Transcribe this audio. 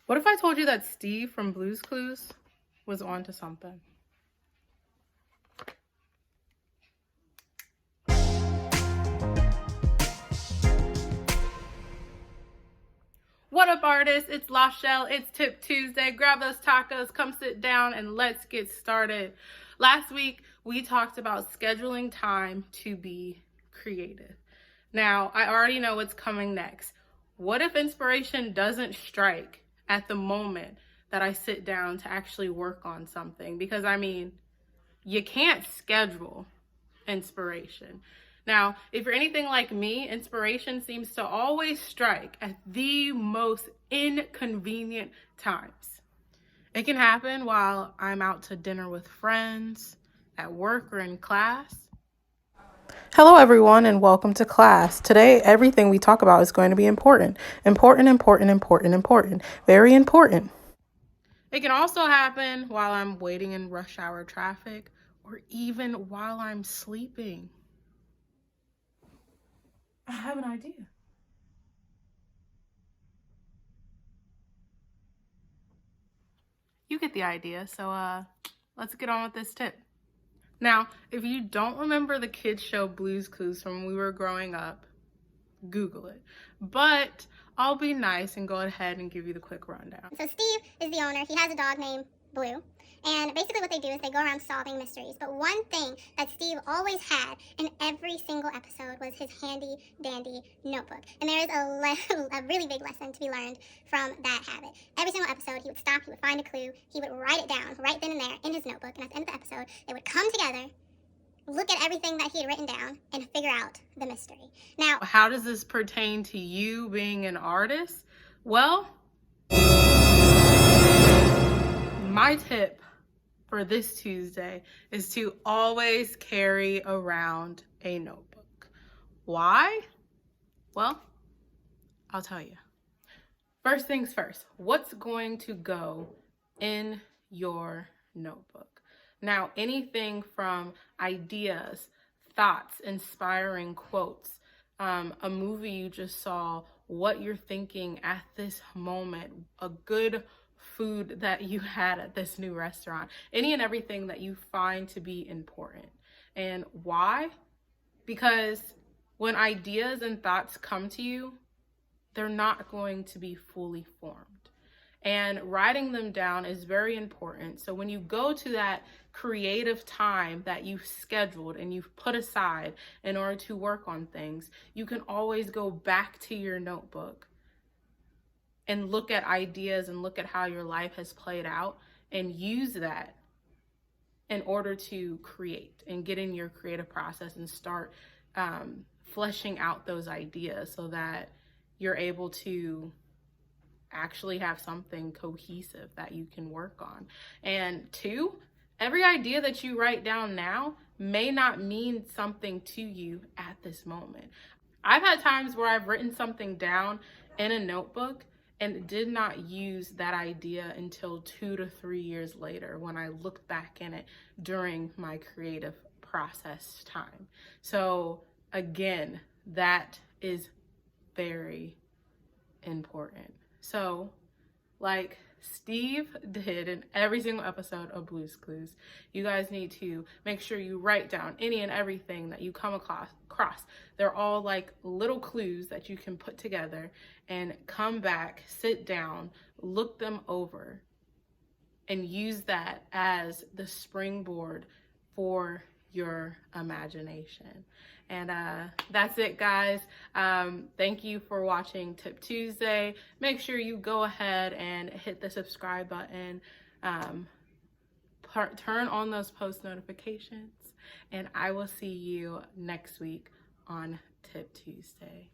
What if I told you that Steve from Blue's Clues was onto something? What up, artists? It's LaShell. It's Tip Tuesday. Grab those tacos, come sit down, and let's get started. Last week, we talked about scheduling time to be creative. Now, I already know what's coming next. What if inspiration doesn't strike at the moment that I sit down to actually work on something? Because, you can't schedule inspiration. Now, if you're anything like me, inspiration seems to always strike at the most inconvenient times. It can happen while I'm out to dinner with friends, at work, or in class. Hello, everyone, and welcome to class. Today, everything we talk about is going to be important. Important. Very important. It can also happen while I'm waiting in rush hour traffic or even while I'm sleeping. I have an idea. You get the idea, so let's get on with this tip. Now, if you don't remember the kids show Blue's Clues from when we were growing up, Google it. But I'll be nice and go ahead and give you the quick rundown. So Steve is the owner. He has a dog named Blue. And basically what they do is they go around solving mysteries. But one thing that Steve always had in every single episode was his handy dandy notebook. And there is a really big lesson to be learned from that habit. Every single episode, he would stop, he would find a clue, he would write it down right then and there in his notebook. And at the end of the episode, they would come together, look at everything that he had written down, and figure out the mystery. Now, how does this pertain to you being an artist? Well, my tip for this Tuesday is to always carry around a notebook. Why? Well, I'll tell you. First things first, what's going to go in your notebook? Now, anything from ideas, thoughts, inspiring quotes, a movie you just saw, what you're thinking at this moment, a good food that you had at this new restaurant, any and everything that you find to be important. And why? Because when ideas and thoughts come to you, they're not going to be fully formed. And writing them down is very important. So when you go to that creative time that you've scheduled and you've put aside in order to work on things, you can always go back to your notebook and look at ideas and look at how your life has played out and use that in order to create and get in your creative process and start fleshing out those ideas so that you're able to actually have something cohesive that you can work on. And two, every idea that you write down now may not mean something to you at this moment. I've had times where I've written something down in a notebook and did not use that idea until 2 to 3 years later when I looked back in it during my creative process time. So again, that is very important. So like Steve did in every single episode of Blue's Clues, you guys need to make sure you write down any and everything that you come across. They're all like little clues that you can put together and come back, sit down, look them over, and use that as the springboard for your imagination. And that's it, guys. Thank you for watching Tip Tuesday. Make sure you go ahead and hit the subscribe button, turn on those post notifications, and I will see you next week on Tip Tuesday.